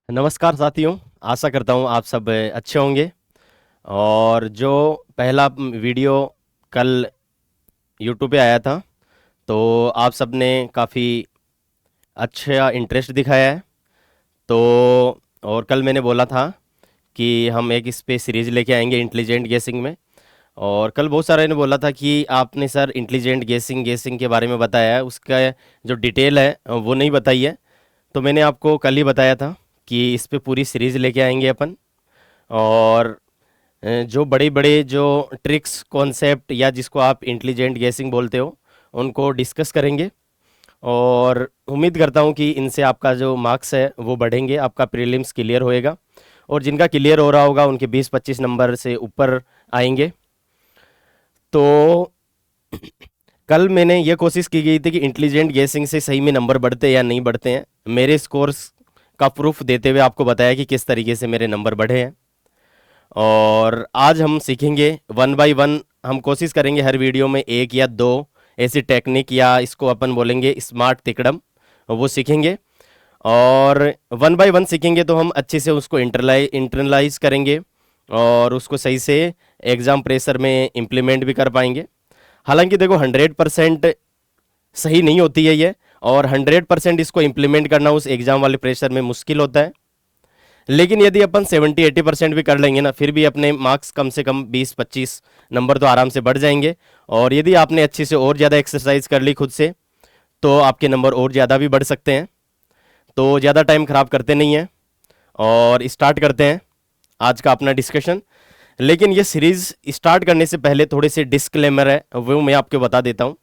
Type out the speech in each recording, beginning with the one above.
नमस्कार साथियों। आशा करता हूँ आप सब अच्छे होंगे। और जो पहला वीडियो कल यूट्यूब पे आया था, तो आप सब ने काफ़ी अच्छा इंटरेस्ट दिखाया है। तो और कल मैंने बोला था कि हम एक इस पे सीरीज़ लेके आएंगे इंटेलिजेंट गेसिंग में। और कल बहुत सारे ने बोला था कि आपने सर इंटेलिजेंट गेसिंग गेसिंग के बारे में बताया है, उसका जो डिटेल है वो नहीं बताई है। तो मैंने आपको कल ही बताया था कि इस पे पूरी सीरीज़ लेके आएंगे अपन। और जो बड़े बड़े जो ट्रिक्स कॉन्सेप्ट या जिसको आप इंटेलिजेंट गेसिंग बोलते हो, उनको डिस्कस करेंगे। और उम्मीद करता हूँ कि इनसे आपका जो मार्क्स है वो बढ़ेंगे, आपका प्रीलिम्स क्लियर होएगा। और जिनका क्लियर हो रहा होगा उनके 20-25 नंबर से ऊपर आएंगे। तो कल मैंने ये कोशिश की गई थी कि इंटेलिजेंट गेसिंग से सही में नंबर बढ़ते हैं या नहीं बढ़ते हैं। मेरे स्कोर्स का प्रूफ देते हुए आपको बताया कि किस तरीके से मेरे नंबर बढ़े हैं। और आज हम सीखेंगे वन बाय वन। हम कोशिश करेंगे हर वीडियो में एक या दो ऐसी टेक्निक, या इसको अपन बोलेंगे स्मार्ट तिकड़म, वो सीखेंगे। और वन बाय वन सीखेंगे तो हम अच्छे से उसको इंटरलाइज करेंगे और उसको सही से एग्ज़ाम प्रेशर में इम्प्लीमेंट भी कर पाएंगे। हालांकि देखो 100% सही नहीं होती है ये, और 100% इसको इम्प्लीमेंट करना उस एग्ज़ाम वाले प्रेशर में मुश्किल होता है। लेकिन यदि अपन 70-80% भी कर लेंगे ना, फिर भी अपने मार्क्स कम से कम 20-25 नंबर तो आराम से बढ़ जाएंगे। और यदि आपने अच्छे से और ज़्यादा एक्सरसाइज कर ली खुद से, तो आपके नंबर और ज़्यादा भी बढ़ सकते हैं। तो ज़्यादा टाइम ख़राब करते नहीं हैं और स्टार्ट करते हैं आज का अपना डिस्कशन। लेकिन ये सीरीज़ स्टार्ट करने से पहले थोड़े से डिस्क्लेमर है, वो मैं आपको बता देता हूँ।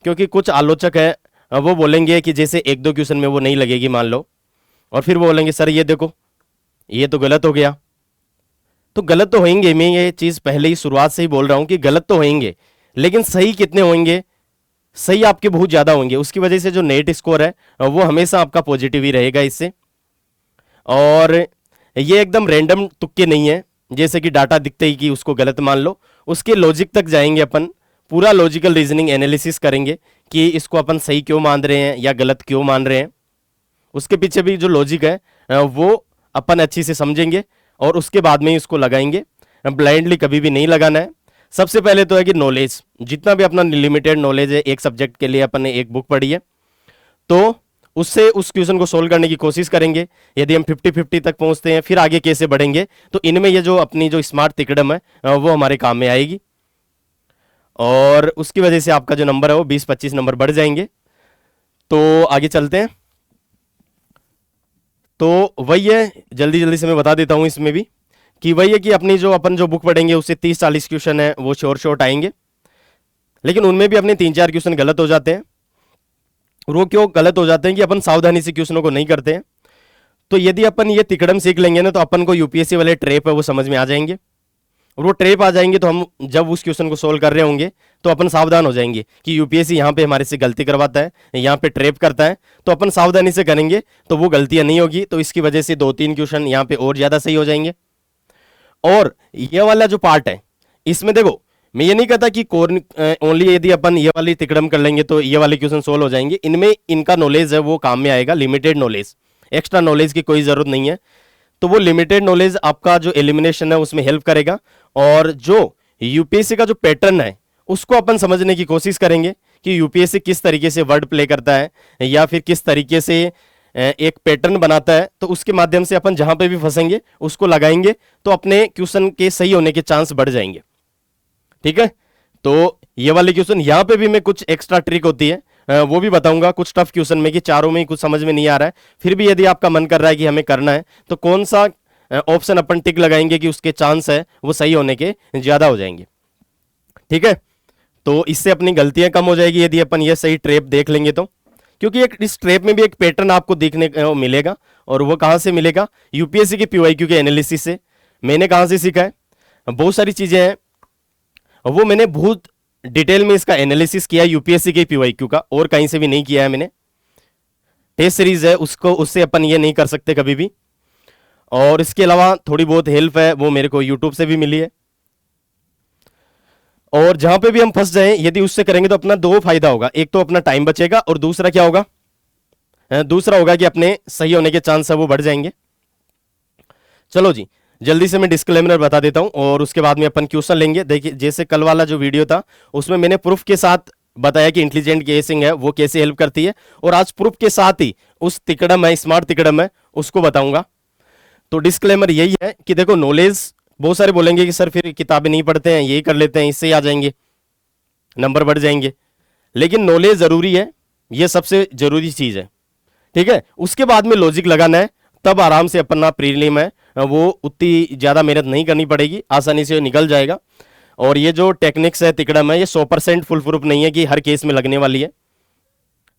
क्योंकि कुछ आलोचक है, वो बोलेंगे कि जैसे एक दो क्वेश्चन में वो नहीं लगेगी मान लो, और फिर वो बोलेंगे सर ये देखो ये तो गलत हो गया। तो गलत तो होंगे, मैं ये चीज़ पहले ही शुरुआत से ही बोल रहा हूँ कि गलत तो होंगे, लेकिन सही कितने होंगे? सही आपके बहुत ज़्यादा होंगे। उसकी वजह से जो नेट स्कोर है वो हमेशा आपका पॉजिटिव ही रहेगा इससे। और ये एकदम रैंडम तुक्के नहीं है, जैसे कि डाटा दिखते ही कि उसको गलत मान लो। उसके लॉजिक तक जाएंगे अपन, पूरा लॉजिकल रीजनिंग एनालिसिस करेंगे कि इसको अपन सही क्यों मान रहे हैं या गलत क्यों मान रहे हैं। उसके पीछे भी जो लॉजिक है वो अपन अच्छी से समझेंगे और उसके बाद में ही उसको लगाएंगे। ब्लाइंडली कभी भी नहीं लगाना है। सबसे पहले तो है कि नॉलेज, जितना भी अपना लिमिटेड नॉलेज है, एक सब्जेक्ट के लिए अपन ने एक बुक पढ़ी है, तो उससे उस क्वेश्चन को सोल्व करने की कोशिश करेंगे। यदि हम 50-50 तक पहुंचते हैं, फिर आगे कैसे बढ़ेंगे, तो इनमें ये जो अपनी जो स्मार्ट तिकड़म है वो हमारे काम में आएगी। और उसकी वजह से आपका जो नंबर है वो 20-25 नंबर बढ़ जाएंगे। तो आगे चलते हैं। तो वही है, जल्दी जल्दी से मैं बता देता हूं इसमें भी कि वही है कि अपनी जो अपन जो बुक पढ़ेंगे उससे 30-40 क्वेश्चन है वो शॉर्ट शॉर्ट आएंगे। लेकिन उनमें भी अपने 3-4 क्वेश्चन गलत हो जाते हैं। वो क्यों गलत हो जाते हैं कि अपन सावधानी से क्वेश्चनों को नहीं करते हैं। तो यदि अपन ये तिकड़म सीख लेंगे ना, तो अपन को यूपीएससी वाले ट्रेप है वो समझ में आ जाएंगे। और वो ट्रेप आ जाएंगे तो हम जब उस क्वेश्चन को सोल्व कर रहे होंगे तो अपन सावधान हो जाएंगे कि यूपीएससी यहाँ पे हमारे से गलती करवाता है, यहाँ पे ट्रेप करता है। तो अपन सावधानी से करेंगे तो वो गलतियां नहीं होगी। तो इसकी वजह से 2-3 क्वेश्चन यहाँ पे और ज्यादा सही हो जाएंगे। और ये वाला जो पार्ट है, इसमें देखो मैं ये नहीं कहता कि ओनली यदि अपन ये वाली तिकड़म कर लेंगे तो ये वाले क्वेश्चन सोल्व हो जाएंगे। इनमें इनका नॉलेज है वो काम में आएगा, लिमिटेड नॉलेज, एक्स्ट्रा नॉलेज की कोई जरूरत नहीं है। तो वो लिमिटेड नॉलेज आपका जो एलिमिनेशन है उसमें हेल्प करेगा। और जो यूपीएससी का जो पैटर्न है उसको अपन समझने की कोशिश करेंगे कि यूपीएससी किस तरीके से वर्ड प्ले करता है या फिर किस तरीके से एक पैटर्न बनाता है। तो उसके माध्यम से अपन जहां पे भी फंसेंगे उसको लगाएंगे तो अपने क्वेश्चन के सही होने के चांस बढ़ जाएंगे। ठीक है। तो ये वाले क्वेश्चन यहाँ पे भी मैं कुछ एक्स्ट्रा ट्रिक होती है वो भी बताऊंगा कुछ टफ क्वेश्चन में, कि चारों में ही कुछ समझ में नहीं आ रहा है, फिर भी यदि आपका मन कर रहा है कि हमें करना है, तो कौन सा ऑप्शन अपन टिक लगाएंगे कि उसके चांस है वो सही होने के ज्यादा हो जाएंगे। ठीक है। तो इससे अपनी गलतियां कम हो जाएगी यदि अपन ये सही ट्रेप देख लेंगे तो। क्योंकि एक इस ट्रेप में भी एक पैटर्न आपको देखने को मिलेगा। और वो कहां से मिलेगा? यूपीएससी के पीवाईक्यू के एनालिसिस से। मैंने कहां से सीखा है? बहुत सारी चीजें हैं, वो मैंने बहुत डिटेल में इसका एनालिसिस किया यूपीएससी के पीवाईक्यू का, और कहीं से भी नहीं किया है मैंने। टेस्ट सीरीज है उसको, उससे अपन ये नहीं कर सकते कभी भी। और इसके अलावा थोड़ी बहुत हेल्प है वो मेरे को यूट्यूब से भी मिली है। और जहां पे भी हम फंस जाएं यदि उससे करेंगे तो अपना दो फायदा होगा, एक तो अपना टाइम बचेगा और दूसरा क्या होगा? दूसरा होगा कि अपने सही होने के चांस है वो बढ़ जाएंगे। चलो जी, जल्दी से मैं डिस्क्लेमर बता देता हूं और उसके बाद में अपन क्वेश्चन लेंगे। देखिए, जैसे कल वाला जो वीडियो था उसमें मैंने प्रूफ के साथ बताया कि इंटेलिजेंट गेसिंग है वो कैसे हेल्प करती है, और आज प्रूफ के साथ ही उस तिकड़म है, स्मार्ट तिकड़म है, उसको बताऊंगा। तो डिस्क्लेमर यही है कि देखो, नॉलेज बहुत सारे बोलेंगे कि सर फिर किताबें नहीं पढ़ते हैं, यही कर लेते हैं, इससे ही आ जाएंगे, नंबर बढ़ जाएंगे। लेकिन नॉलेज जरूरी है, ये सबसे जरूरी चीज है। ठीक है, उसके बाद में लॉजिक लगाना है, तब आराम से अपना प्रीलिम है वो उतनी ज्यादा मेहनत नहीं करनी पड़ेगी, आसानी से निकल जाएगा। और ये जो टेक्निक्स है, तिकड़म है, ये 100% फुल प्रूफ नहीं है कि हर केस में लगने वाली है।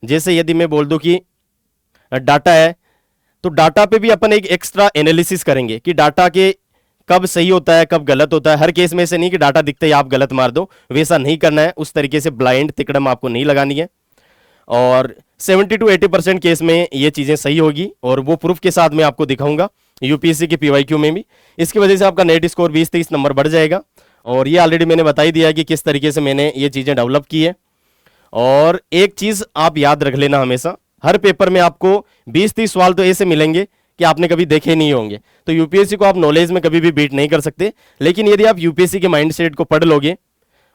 जैसे यदि मैं बोल दूं कि डाटा है, तो डाटा पे भी अपन एक एक्स्ट्रा एनालिसिस करेंगे कि डाटा के कब सही होता है, कब गलत होता है। हर केस में से नहीं कि डाटा दिखते ही आप गलत मार दो, वैसा नहीं करना है। उस तरीके से ब्लाइंड तिकड़म आपको नहीं लगानी है। और 70 to 80% केस में ये चीजें सही होगी, और वो प्रूफ के साथ मैं आपको दिखाऊंगा यूपीएससी के पीवाईक्यू में भी। इसकी वजह से आपका नेट स्कोर 20-30 नंबर बढ़ जाएगा। और ये ऑलरेडी मैंने बता ही दिया है कि किस तरीके से मैंने ये चीजें डेवलप की है। और एक चीज आप याद रख लेना हमेशा, हर पेपर में आपको 20-30 सवाल तो ऐसे मिलेंगे कि आपने कभी देखे नहीं होंगे। तो यूपीएससी को आप नॉलेज में कभी भी बीट नहीं कर सकते। लेकिन यदि आप यूपीएससी के माइंडसेट को पढ़ लोगे,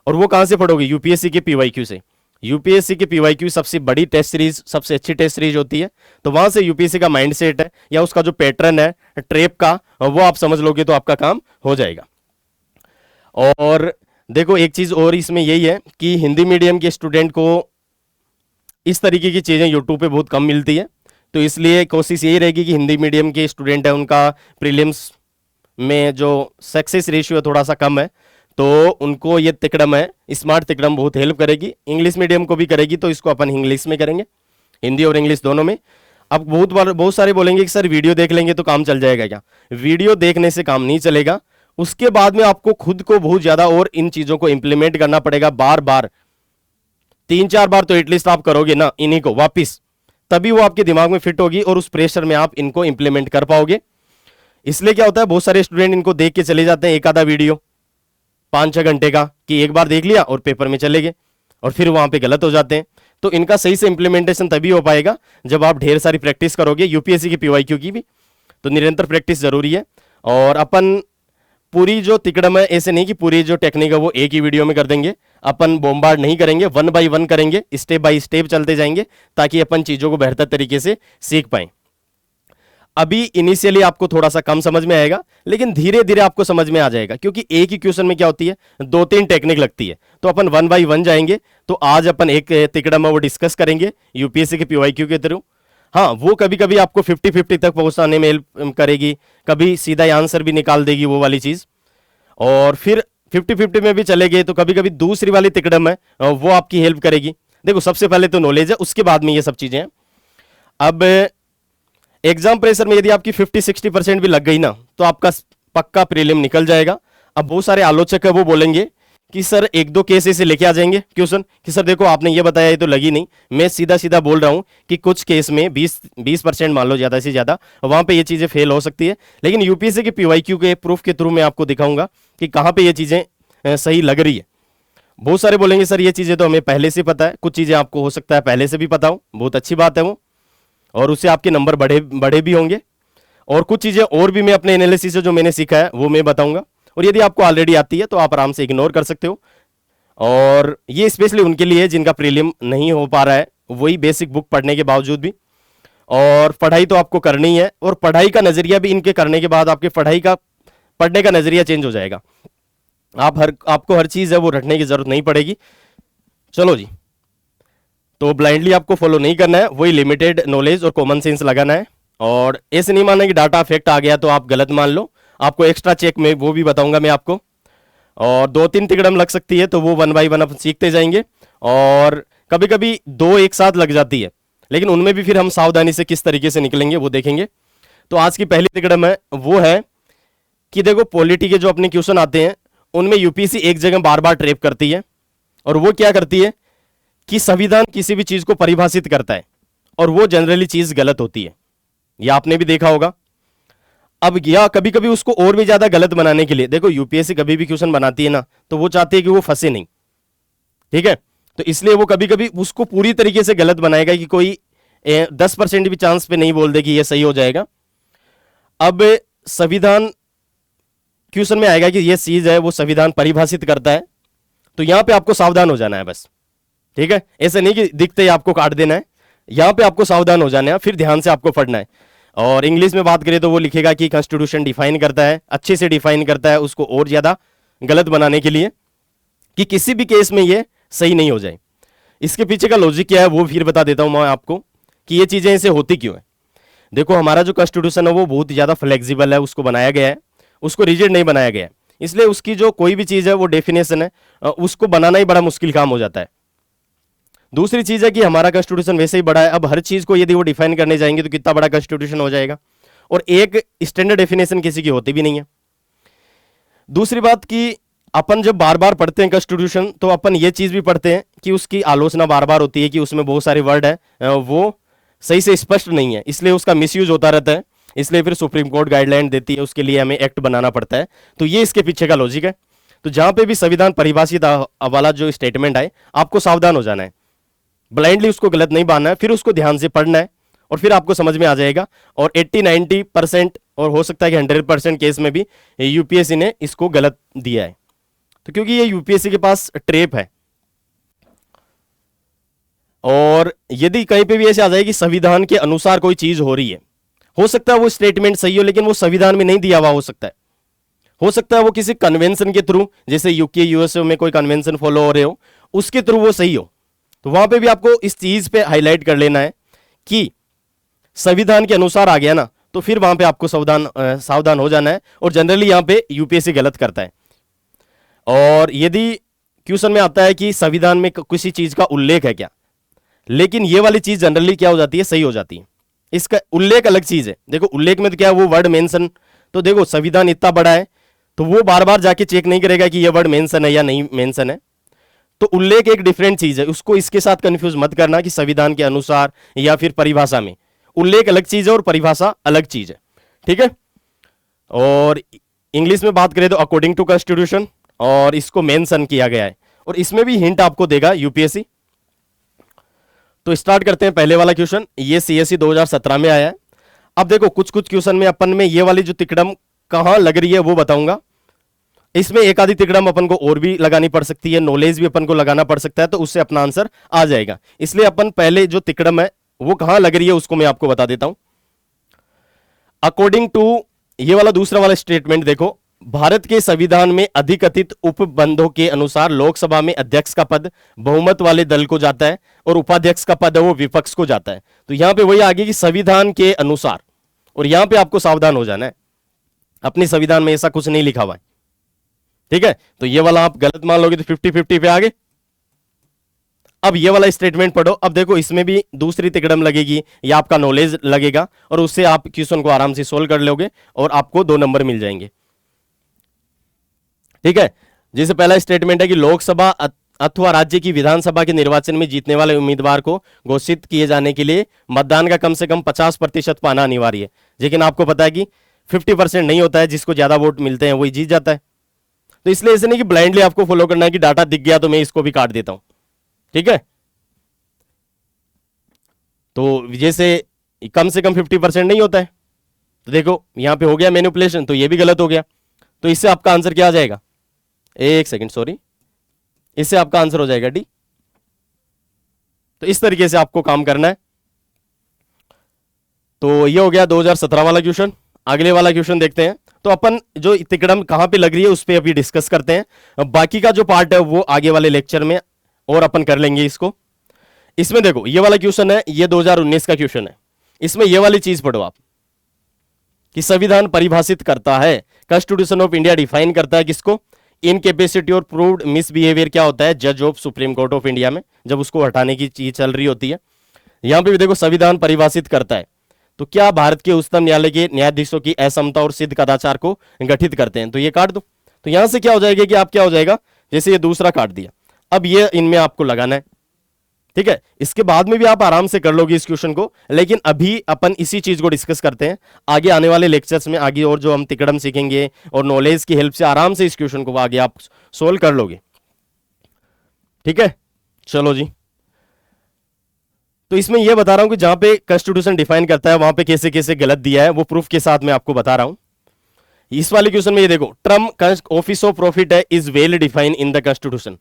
और वो कहां से पढ़ोगे? यूपीएससी के पीवाईक्यू से। यूपीएससी के पीवाईक्यू सबसे बड़ी टेस्ट सीरीज, सबसे अच्छी टेस्ट सीरीज होती है। तो वहां से यूपीएससी का माइंडसेट है या उसका जो पैटर्न है ट्रेप का, वो आप समझ लोगे तो आपका काम हो जाएगा। और देखो, एक चीज और इसमें यही है कि हिंदी मीडियम के स्टूडेंट को इस तरीके की चीजें यूट्यूब पे बहुत कम मिलती है। तो इसलिए कोशिश यही रहेगी कि हिंदी मीडियम के स्टूडेंट है उनका प्रीलिम्स में जो सक्सेस रेशियो है थोड़ा सा कम है, तो उनको ये तिकड़म है, स्मार्ट तिकड़म, बहुत हेल्प करेगी। इंग्लिश मीडियम को भी करेगी, तो इसको अपन इंग्लिश में करेंगे, हिंदी और इंग्लिश दोनों में। अब बहुत सारे बोलेंगे कि सर वीडियो देख लेंगे तो काम चल जाएगा क्या? वीडियो देखने से काम नहीं चलेगा। उसके बाद में आपको खुद को बहुत ज्यादा और इन चीजों को इंप्लीमेंट करना पड़ेगा, बार बार 3-4 बार तो एटलीस्ट आप करोगे ना इन्हीं को वापिस, तभी वो आपके दिमाग में फिट होगी और उस प्रेशर में आप इनको इंप्लीमेंट कर पाओगे। इसलिए क्या होता है, बहुत सारे स्टूडेंट इनको देख के चले जाते हैं, एक आधा वीडियो 5-6 घंटे का, कि एक बार देख लिया और पेपर में चले गए, और फिर वहां पे गलत हो जाते हैं। तो इनका सही से इंप्लीमेंटेशन तभी हो पाएगा जब आप ढेर सारी प्रैक्टिस करोगे, यूपीएससी की पीवाईक्यू की भी। तो निरंतर प्रैक्टिस जरूरी है। और अपन पूरी जो तिकड़म है, ऐसे नहीं कि पूरी जो टेक्निक है वो एक ही वीडियो में कर देंगे। अपन बॉम्बार्ड नहीं करेंगे, 1 by 1 करेंगे, स्टेप बाय स्टेप चलते जाएंगे, ताकि अपन चीजों को बेहतर तरीके से सीख पाए। अभी इनिशियली आपको थोड़ा सा कम समझ में आएगा, लेकिन धीरे धीरे आपको समझ में आ जाएगा, क्योंकि एक ही क्वेश्चन में क्या होती है, 2-3 टेक्निक लगती है। तो अपन 1 by 1 जाएंगे। तो आज अपन एक तिकड़म है वो डिस्कस करेंगे यूपीएससी के पीवाईक्यू के थ्रू। हाँ, वो कभी कभी आपको 50-50 तक पहुंचाने में हेल्प करेगी, कभी सीधा आंसर भी निकाल देगी, वो वाली चीज। और फिर 50-50 में भी चले गए तो कभी कभी दूसरी वाली तिकड़म है वो आपकी हेल्प करेगी। देखो, सबसे पहले तो नॉलेज है, उसके बाद में ये सब चीजें हैं। अब एग्जाम प्रेशर में यदि आपकी 50-60% भी लग गई ना, तो आपका पक्का प्रीलिम निकल जाएगा। अब बहुत सारे आलोचक है वो बोलेंगे कि सर 1-2 केस ऐसे लेके आ जाएंगे क्वेश्चन कि सर देखो आपने ये बताया, ये तो लगी नहीं। मैं सीधा सीधा बोल रहा हूं कि कुछ केस में 20% मान लो, ज्यादा से ज्यादा, वहां पे ये चीजें फेल हो सकती है। लेकिन यूपीएससी के पीवाईक्यू के प्रूफ के थ्रू मैं आपको दिखाऊंगा कि कहां पे ये चीजें सही लग रही है। बहुत सारे बोलेंगे सर ये चीजें तो हमें पहले से पता है, कुछ चीजें आपको हो सकता है पहले से भी पता हो, बहुत अच्छी बात है वो, और उससे आपके नंबर बढ़े बढ़े भी होंगे। और कुछ चीजें और भी मैं अपने एनालिसिस से जो मैंने सीखा है वो मैं बताऊंगा। और यदि आपको ऑलरेडी आती है तो आप आराम से इग्नोर कर सकते हो। और ये स्पेशली उनके लिए है जिनका प्रीलिम नहीं हो पा रहा है, वही बेसिक बुक पढ़ने के बावजूद भी। और पढ़ाई तो आपको करनी है, और पढ़ाई का नजरिया भी इनके करने के बाद आपके पढ़ने का नजरिया चेंज हो जाएगा। आपको हर चीज है वो रटने की जरूरत नहीं पड़ेगी। चलो जी, तो ब्लाइंडली आपको फॉलो नहीं करना है, वही लिमिटेड नॉलेज और कॉमन सेंस लगाना है। और ऐसे नहीं मानना कि डाटा इफेक्ट आ गया तो आप गलत मान लो। आपको एक्स्ट्रा चेक में वो भी बताऊंगा मैं आपको। और 2-3 तिकड़म लग सकती है, तो वो 1 by 1 आप सीखते जाएंगे। और कभी कभी 2 एक साथ लग जाती है, लेकिन उनमें भी फिर हम सावधानी से किस तरीके से निकलेंगे वो देखेंगे। तो आज की पहली तिकड़म है वो है कि देखो, पॉलिटी के जो अपने क्वेश्चन आते हैं उनमें यूपीएससी एक जगह बार बार ट्रैप करती है। और वो क्या करती है कि संविधान किसी भी चीज को परिभाषित करता है, और वो जनरली चीज गलत होती है, यह आपने भी देखा होगा। अब या कभी कभी उसको और भी ज्यादा गलत बनाने के लिए, देखो यूपीएससी कभी भी क्वेश्चन बनाती है ना, तो वो चाहती है कि वो फंसे नहीं, ठीक है। तो इसलिए वो कभी कभी उसको पूरी तरीके से गलत बनाएगा कि कोई 10% भी चांस पे नहीं बोल दे कि ये सही हो जाएगा। अब संविधान क्वेश्चन में आएगा कि ये चीज है वो संविधान परिभाषित करता है, तो यहां पे आपको सावधान हो जाना है बस। ठीक है, ऐसे नहीं कि दिखते ही आपको काट देना है, यहां पे आपको सावधान हो जाना है, फिर ध्यान से आपको पढ़ना है। और इंग्लिश में बात करें तो वो लिखेगा कि कॉन्स्टिट्यूशन डिफाइन करता है, अच्छे से डिफाइन करता है उसको और ज्यादा गलत बनाने के लिए कि किसी भी केस में ये सही नहीं हो जाए। इसके पीछे का लॉजिक क्या है वो फिर बता देता हूं मैं आपको कि ये चीजें ऐसे होती क्यों है। देखो, हमारा जो कॉन्स्टिट्यूशन है वो बहुत ज्यादा फ्लेक्सिबल है, उसको बनाया गया है, उसको रिजिड नहीं बनाया गया है, इसलिए उसकी जो कोई भी चीज है वो डेफिनेशन है, उसको बनाना ही बड़ा मुश्किल काम हो जाता है। दूसरी चीज है कि हमारा कॉन्स्टिट्यूशन वैसे ही बड़ा है, अब हर चीज को यदि वो डिफाइन करने जाएंगे तो कितना बड़ा कॉन्स्टिट्यूशन हो जाएगा, और एक स्टैंडर्ड डेफिनेशन किसी की होती भी नहीं है। दूसरी बात कि अपन जब बार बार पढ़ते हैं कॉन्स्टिट्यूशन तो अपन ये चीज भी पढ़ते हैं कि उसकी आलोचना बार बार होती है कि उसमें बहुत सारे वर्ड है वो सही से स्पष्ट नहीं है, इसलिए उसका मिसयूज होता रहता है, इसलिए फिर सुप्रीम कोर्ट गाइडलाइन देती है, उसके लिए हमें एक्ट बनाना पड़ता है। तो ये इसके पीछे का लॉजिक है। तो जहां पे भी संविधान परिभाषित वाला जो स्टेटमेंट है, आपको सावधान हो जाना है, ब्लाइंडली उसको गलत नहीं मानना है, फिर उसको ध्यान से पढ़ना है और फिर आपको समझ में आ जाएगा। और 80-90% और हो सकता है कि 100% केस में भी यूपीएससी ने इसको गलत दिया है, तो क्योंकि ये यूपीएससी के पास ट्रेप है। और यदि कहीं पे भी ऐसे आ जाए कि संविधान के अनुसार कोई चीज हो रही है, हो सकता है वो स्टेटमेंट सही हो लेकिन वो संविधान में नहीं दिया हुआ हो सकता है वो किसी कन्वेंशन के थ्रू, जैसे यूके यूएसए में कोई कन्वेंशन फॉलो हो रहे हो, उसके थ्रू वो सही हो, तो वहां पे भी आपको इस चीज पे हाईलाइट कर लेना है कि संविधान के अनुसार आ गया ना, तो फिर वहां पे आपको सावधान हो जाना है। और जनरली यहां पे यूपीएससी गलत करता है। और यदि क्वेश्चन में आता है कि संविधान में किसी चीज का उल्लेख है क्या, लेकिन ये वाली चीज जनरली क्या हो जाती है, सही हो जाती है। इसका उल्लेख अलग चीज है। देखो, उल्लेख में तो क्या है, वो वर्ड मेंशन, तो देखो संविधान इतना बड़ा है तो वो बार बार जाके चेक नहीं करेगा कि ये वर्ड मेंशन है या नहीं मेंशन है, तो उल्लेख एक डिफरेंट चीज है, उसको इसके साथ कंफ्यूज मत करना कि संविधान के अनुसार या फिर परिभाषा में। उल्लेख अलग चीज है और परिभाषा अलग चीज है। ठीक है, और इंग्लिश में बात करें तो अकॉर्डिंग टू कॉन्स्टिट्यूशन, और इसको मेंशन किया गया है, और इसमें भी हिंट आपको देगा यूपीएससी। तो स्टार्ट करते हैं पहले वाला क्वेश्चन, ये सीएससी 2017 में आया है। अब देखो, कुछ कुछ क्वेश्चन में अपन में ये वाली जो तिकड़म कहां लग रही है वो बताऊंगा। इसमें एक आधी तिकड़म अपन को और भी लगानी पड़ सकती है, नॉलेज भी अपन को लगाना पड़ सकता है, तो उससे अपना आंसर आ जाएगा। इसलिए अपन पहले जो तिकड़म है वो कहां लग रही है उसको मैं आपको बता देता हूं। अकॉर्डिंग टू ये वाला दूसरा वाला स्टेटमेंट देखो, भारत के संविधान में अधिकथित उपबंधों के अनुसार लोकसभा में अध्यक्ष का पद बहुमत वाले दल को जाता है और उपाध्यक्ष का पद है वो विपक्ष को जाता है। तो यहां पे वही आगे कि संविधान के अनुसार, और यहां पे आपको सावधान हो जाना है, अपने संविधान में ऐसा कुछ नहीं लिखा हुआ है। ठीक है, तो ये वाला आप गलत मान लोगे तो 50-50 पे आगे। अब ये वाला स्टेटमेंट पढ़ो। अब देखो, इसमें भी दूसरी तिकड़म लगेगी या आपका नॉलेज लगेगा, और उससे आप क्वेश्चन को आराम से सोल्व कर लोगे और आपको 2 नंबर मिल जाएंगे। ठीक है, जैसे पहला स्टेटमेंट है कि लोकसभा अथवा राज्य की विधानसभा के निर्वाचन में जीतने वाले उम्मीदवार को घोषित किए जाने के लिए मतदान का कम से कम 50% पाना अनिवार्य है। लेकिन आपको पता है कि 50% नहीं होता है, जिसको ज्यादा वोट मिलते हैं वही जीत जाता है। तो इसलिए ऐसे नहीं कि ब्लाइंडली आपको फॉलो करना है कि डाटा दिख गया तो मैं इसको भी काट देता हूं। ठीक है, तो जैसे कम से कम 50% नहीं होता है, तो देखो यहां पे हो गया मैनिपुलेशन, तो ये भी गलत हो गया। तो इससे आपका आंसर क्या आ जाएगा, एक सेकंड सॉरी, इससे आपका आंसर हो जाएगा डी। तो इस तरीके से आपको काम करना है। तो ये हो गया 2017 वाला क्वेश्चन। अगले वाला क्वेश्चन देखते हैं। तो अपन जो तिकड़म कहां पे लग रही है उस पर अभी डिस्कस करते हैं, बाकी का जो पार्ट है वो आगे वाले लेक्चर में और अपन कर लेंगे इसको। इसमें देखो, ये वाला क्वेश्चन है, ये 2019 का क्वेश्चन है। इसमें ये वाली चीज पढ़ो आप कि संविधान परिभाषित करता है, कॉन्स्टिट्यूशन ऑफ इंडिया डिफाइन करता है किसको, इनकेपेसिटी और प्रूव्ड मिसबिहेवियर क्या होता है, जज of supreme court of India में, जब उसको हटाने की चीज चल रही होती है। यहां पे भी देखो, संविधान परिभाषित करता है, तो क्या भारत के उच्चतम न्यायालय के न्यायाधीशों की असमता और सिद्ध कदाचार को गठित करते हैं। तो ये काट दो। तो यहां से क्या हो जाएगा कि आप क्या हो जाएगा, जैसे ये दूसरा काट दिया, अब ये इनमें आपको लगाना है। ठीक है, इसके बाद में भी आप आराम से कर लोगे इस क्वेश्चन को, लेकिन अभी अपन इसी चीज को डिस्कस करते हैं। आगे आने वाले लेक्चर्स में आगे और जो हम तिकड़म सीखेंगे और नॉलेज की हेल्प से आराम से इस क्वेश्चन को आगे आप सोल्व कर लोगे। ठीक है, चलो जी। तो इसमें यह बता रहा हूं कि जहां पे कॉन्स्टिट्यूशन डिफाइन करता है वहां पे कैसे कैसे गलत दिया है, वो प्रूफ के साथ मैं आपको बता रहा हूं। इस वाले क्वेश्चन में ये देखो, टर्म ऑफिस ऑफ प्रॉफिट है is well define in the constitution.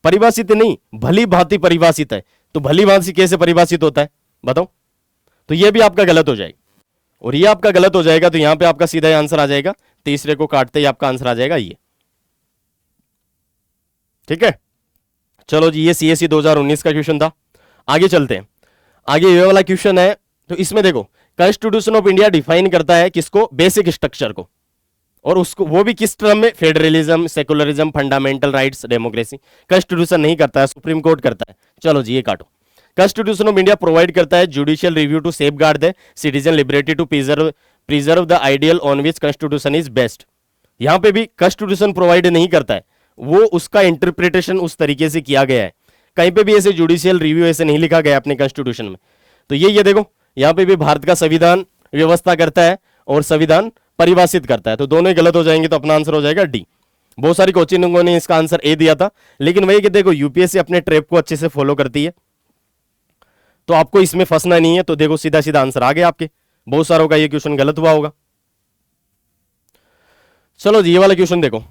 परिभाषित नहीं, भली भांति परिभाषित है। तो भली भांति कैसे परिभाषित होता है बताओ? तो ये भी आपका गलत हो जाएगा, और ये आपका गलत हो जाएगा, तो यहां पे आपका सीधा आंसर आ जाएगा, तीसरे को काटते ही आपका आंसर आ जाएगा ये। ठीक है, चलो जी, ये सीएससी 2019 का क्वेश्चन था। आगे चलते हैं, आगे ये वाला क्वेश्चन है। तो इसमें देखो, कॉन्स्टिट्यूशन ऑफ इंडिया डिफाइन करता है किसको? बेसिक स्ट्रक्चर को, और उसको वो भी किस टर्म में? Federalism, secularism, fundamental rights, democracy. Constitution नहीं करता है, सुप्रीम कोर्ट करता है। चलो जी, ये काटो। कॉन्स्टिट्यूशन ऑफ इंडिया प्रोवाइड करता है judicial review to safeguard the citizen liberty to preserve the ideal on which constitution is best. यहां पे भी कॉन्स्टिट्यूशन प्रोवाइड नहीं करता है, वो उसका इंटरप्रिटेशन उस तरीके से किया गया है। कहीं पे भी ऐसे जुडिशियल रिव्यू ऐसे नहीं लिखा गया अपने कॉन्स्टिट्यूशन में। तो ये देखो, यहां पे भी भारत का संविधान व्यवस्था करता है और संविधान परिभाषित करता है, तो दोनों ही गलत हो जाएंगे, तो अपना आंसर हो जाएगा डी। बहुत सारी कोचिंगों ने इसका आंसर ए दिया था, लेकिन वही कि देखो यूपीएससी अपने ट्रैप को अच्छे से फॉलो करती है, तो आपको इसमें फंसना नहीं है। तो देखो सीधा सीधा आंसर आ गया आपके, बहुत सारों का ये क्वेश्चन गलत हुआ होगा। चलो जी, ये वाला क्वेश्चन देखो,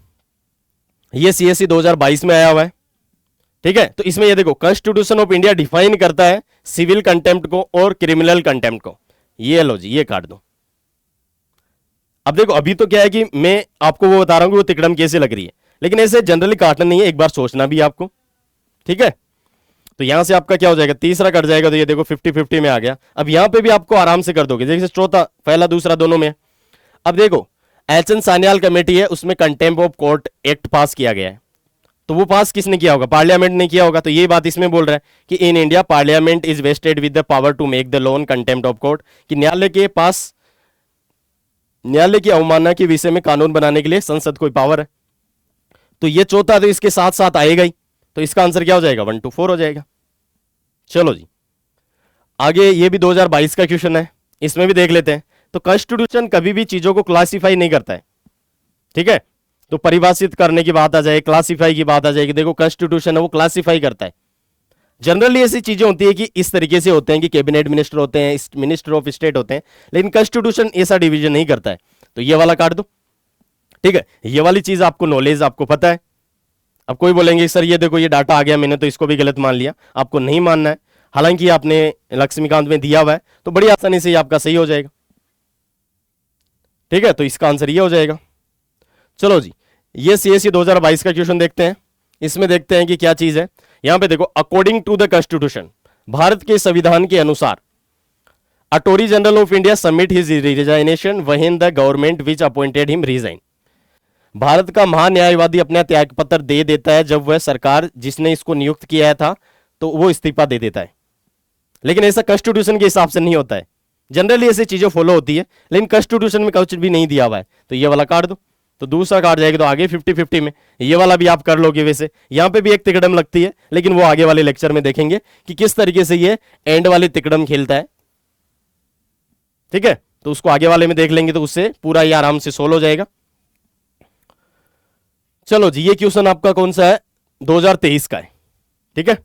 ये सीएससी 2022 में आया हुआ है। ठीक है, तो इसमें ये देखो, कॉन्स्टिट्यूशन ऑफ इंडिया डिफाइन करता है सिविल कंटेम्प्ट को और क्रिमिनल कंटेम्प्ट को। ये लो जी, ये काट दो। अब देखो, अभी तो क्या है कि मैं आपको वो बता रहा हूं कि वो तिकड़म कैसे लग रही है, लेकिन ऐसे जनरली काटना नहीं है, एक बार सोचना भी आपको। ठीक है, तो यहां से आपका क्या हो जाएगा? तीसरा कट जाएगा, तो ये देखो 50-50 में आ गया। अब यहां पे भी आपको आराम से कर दोगे, जैसे चौथा, पहला दूसरा दोनों में। अब देखो, एचएन सान्याल कमेटी है, उसमें कंटेम्प्ट ऑफ कोर्ट एक्ट पास किया गया है, तो वो पास किसने किया होगा? पार्लियामेंट ने किया होगा। तो ये बात इसमें बोल रहा है कि in India parliament is vested with the power to make the law on contempt of court, कि न्यायालय के पास न्यायालय की अवमानना के विषय में कानून बनाने के लिए संसद को पावर है। तो ये चौथा तो इसके साथ साथ आएगा ही, तो इसका आंसर क्या हो जाएगा? 1 to 4 हो जाएगा। चलो जी, आगे ये भी 2022 का क्वेश्चन है, इसमें भी देख लेते हैं। तो कॉन्स्टिट्यूशन कभी भी चीजों को क्लासिफाई नहीं करता है। ठीक है, तो परिभाषित करने की बात आ जाए, क्लासिफाई की बात आ जाएगी, देखो कॉन्स्टिट्यूशन है वो क्लासिफाई करता है। जनरली ऐसी चीजें होती है कि इस तरीके से होते हैं कि कैबिनेट मिनिस्टर होते हैं, मिनिस्टर ऑफ स्टेट होते हैं, लेकिन कॉन्स्टिट्यूशन ऐसा डिवीजन नहीं करता है। तो ये वाला काट दो। ठीक है, ये वाली चीज आपको नॉलेज, आपको पता है। अब कोई बोलेंगे सर ये देखो ये डाटा आ गया, मैंने तो इसको भी गलत मान लिया। आपको नहीं मानना है, हालांकि आपने लक्ष्मीकांत में दिया हुआ है, तो बड़ी आसानी से ये आपका सही हो जाएगा। ठीक है, तो इसका आंसर ये हो जाएगा। चलो जी, ये सीएससी 2022 का क्वेश्चन देखते हैं। इसमें देखते हैं कि क्या चीज है। यहां पे देखो, according to the constitution, Bharat के संविधान के अनुसार, attorney general of India submit his resignation when the government which appointed him resign. Bharat का महान्यायवादी अपना त्याग पत्र दे देता है जब वह सरकार जिसने इसको नियुक्त किया था तो वो इस्तीफा दे देता है। लेकिन ऐसा कॉन्स्टिट्यूशन के हिसाब से नहीं होता है, जनरली ऐसी चीजें फॉलो होती है, लेकिन कॉन्स्टिट्यूशन में कुछ भी नहीं दिया हुआ है। तो ये वाला काट दो, तो दूसरा काट जाएगा, तो आगे 50-50 में ये वाला भी आप कर लोगे। वैसे यहां पे भी एक तिकड़म लगती है, लेकिन वो आगे वाले लेक्चर में देखेंगे कि किस तरीके से ये एंड वाली तिकड़म खेलता है। ठीक है, तो उसको आगे वाले में देख लेंगे, तो उससे पूरा ये आराम से सोल्व हो जाएगा। चलो जी, ये क्वेश्चन आपका कौन सा है? 2023 का है। ठीक है,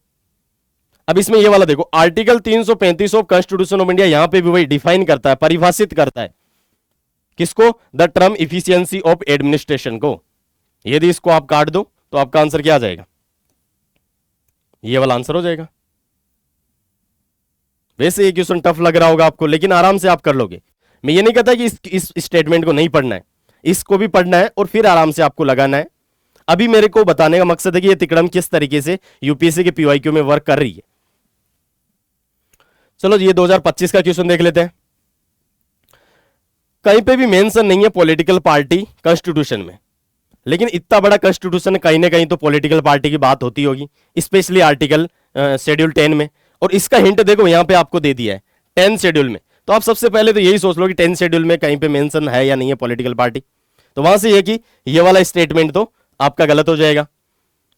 अब इसमें ये वाला देखो, article 335 of constitution of India, यहां पे भी वही डिफाइन करता है, परिभाषित करता है किसको? The term efficiency of administration को। यदि इसको आप काट दो तो आपका आंसर क्या आ जाएगा? ये वाला आंसर हो जाएगा। वैसे ये क्वेश्चन टफ लग रहा होगा आपको, लेकिन आराम से आप कर लोगे। मैं ये नहीं कहता कि इस स्टेटमेंट को नहीं पढ़ना है, इसको भी पढ़ना है और फिर आराम से आपको लगाना है। अभी मेरे को बताने का मकसद है कि ये तिकड़म किस तरीके से यूपीएससी के पीवाईक्यू में वर्क कर रही है। चलो जी, ये 2025 का क्वेश्चन देख लेते हैं। कहीं पे भी मेंशन नहीं है पॉलिटिकल पार्टी कॉन्स्टिट्यूशन में, लेकिन इतना बड़ा कॉन्स्टिट्यूशन, कहीं ना कहीं तो पॉलिटिकल पार्टी की बात होती होगी, स्पेशली आर्टिकल शेड्यूल 10 में। और इसका हिंट देखो यहां पे आपको दे दिया है 10 शेड्यूल में। तो आप सबसे पहले तो यही सोच लो कि 10 शेड्यूल में कहीं पे मेंशन है या नहीं है पॉलिटिकल पार्टी। तो वहां से ये कि ये वाला स्टेटमेंट तो आपका गलत हो जाएगा,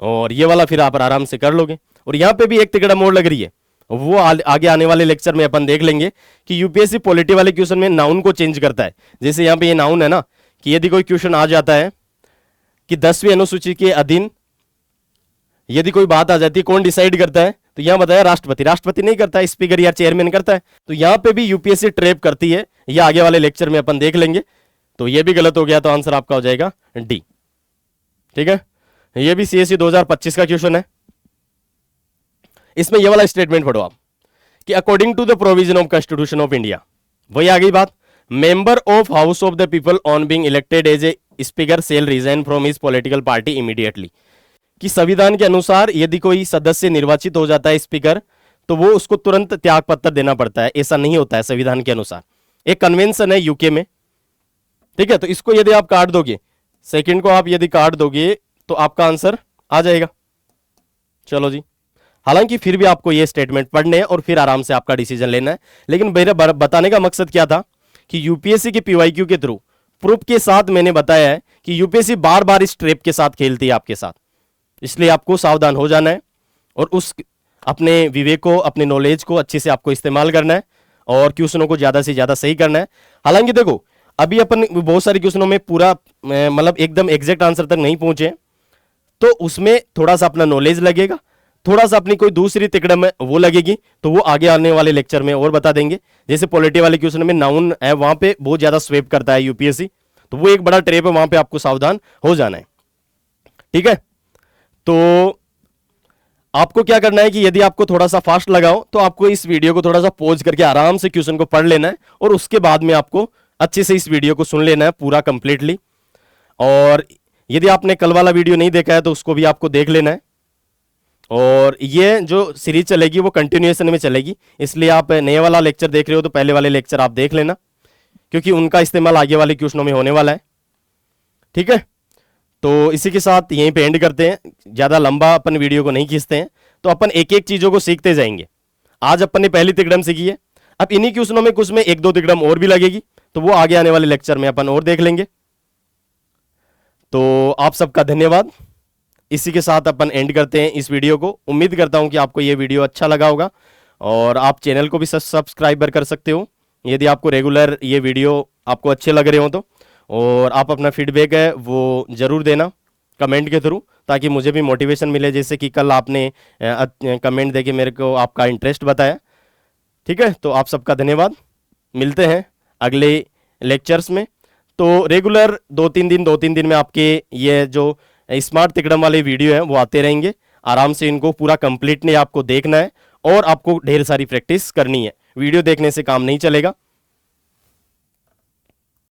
और ये वाला फिर आप आराम से कर लोगे। और यहां पे भी एक तिकड़ा मोड़ लग रही है, वो आगे आने वाले लेक्चर में अपन देख लेंगे कि यूपीएससी पॉलिटी वाले क्वेश्चन में नाउन को चेंज करता है। जैसे यहां पे ये नाउन है ना, कि यदि कोई क्वेश्चन आ जाता है कि 10वीं अनुसूची के अधीन यदि कोई बात आ जाती है, कौन डिसाइड करता है? तो यहां बताया राष्ट्रपति। राष्ट्रपति नहीं करता है, स्पीकर या चेयरमैन करता है। तो यहां पे भी यूपीएससी ट्रैप करती है, ये आगे वाले लेक्चर में अपन देख लेंगे। तो ये भी गलत हो गया, तो आंसर आपका हो जाएगा डी। ठीक है, ये भी सीएससी 2025 का क्वेश्चन है। इसमें ये वाला स्टेटमेंट पढ़ो आप कि according to the provision of constitution of India, वही आ गई बात, member of house of the people on being elected as a speaker shall resign from his political party immediately, कि संविधान के अनुसार यदि कोई सदस्य निर्वाचित हो जाता है स्पीकर, तो वो उसको तुरंत त्याग पत्र देना पड़ता है। ऐसा नहीं होता है संविधान के अनुसार, एक कन्वेंशन है यूके में। ठीक है, तो इसको यदि आप काट दोगे, सेकंड को आप यदि काट दोगे तो आपका आंसर आ जाएगा। चलो जी, हालांकि फिर भी आपको ये स्टेटमेंट पढ़ने हैं और फिर आराम से आपका डिसीजन लेना है। लेकिन मेरा बताने का मकसद क्या था कि यूपीएससी के पीवाईक्यू के थ्रू प्रूफ के साथ मैंने बताया है कि यूपीएससी बार बार इस ट्रैप के साथ खेलती है आपके साथ, इसलिए आपको सावधान हो जाना है और उस अपने विवेक को, अपने नॉलेज को अच्छे से आपको इस्तेमाल करना है और क्वेश्चनों को ज्यादा से ज्यादा सही करना है। हालांकि देखो, अभी अपन बहुत सारे क्वेश्चनों में पूरा मतलब एकदम एग्जैक्ट आंसर तक नहीं पहुंचे, तो उसमें थोड़ा सा अपना नॉलेज लगेगा, थोड़ा सा अपनी कोई दूसरी तिकड़म वो लगेगी, तो वो आगे आने वाले लेक्चर में और बता देंगे। जैसे पॉलिटी वाले क्वेश्चन में नाउन है, वहां पे बहुत ज्यादा स्वेप करता है यूपीएससी, तो वो एक बड़ा ट्रेप है, वहां पे आपको सावधान हो जाना है। ठीक है, तो आपको क्या करना है कि यदि आपको थोड़ा सा फास्ट लगाओ तो आपको इस वीडियो को थोड़ा सा पॉज करके आराम से क्वेश्चन को पढ़ लेना है और उसके बाद में आपको अच्छे से इस वीडियो को सुन लेना है पूरा कंप्लीटली। और यदि आपने कल वाला वीडियो नहीं देखा है तो उसको भी आपको देख लेना है। और ये जो सीरीज चलेगी वो कंटिन्यूएशन में चलेगी, इसलिए आप नए वाला लेक्चर देख रहे हो तो पहले वाले लेक्चर आप देख लेना, क्योंकि उनका इस्तेमाल आगे वाले क्वेश्चनों में होने वाला है। ठीक है, तो इसी के साथ यहीं पे एंड करते हैं, ज़्यादा लंबा अपन वीडियो को नहीं खींचते हैं, तो अपन एक एक चीज़ों को सीखते जाएंगे। आज अपन ने पहली तिकड़म सीखी है, अब इन्हीं क्वेश्चनों में कुछ में एक दो तिकड़म और भी लगेगी, तो वो आगे आने वाले लेक्चर में अपन और देख लेंगे। तो आप सबका धन्यवाद। इसी के साथ अपन एंड करते हैं इस वीडियो को। उम्मीद करता हूं कि आपको ये वीडियो अच्छा लगा होगा और आप चैनल को भी सब्सक्राइबर कर सकते हो यदि आपको रेगुलर ये वीडियो आपको अच्छे लग रहे हो तो। और आप अपना फीडबैक है वो ज़रूर देना कमेंट के थ्रू, ताकि मुझे भी मोटिवेशन मिले, जैसे कि कल आपने कमेंट देके मेरे को आपका इंटरेस्ट बताया। ठीक है, तो आप सबका धन्यवाद। मिलते हैं अगले लेक्चर्स में। तो रेगुलर 2-3 दिन में आपके ये जो स्मार्ट तिकड़म वाले वीडियो हैं वो आते रहेंगे। आराम से इनको पूरा कंप्लीटली आपको देखना है और आपको ढेर सारी प्रैक्टिस करनी है। वीडियो देखने से काम नहीं चलेगा।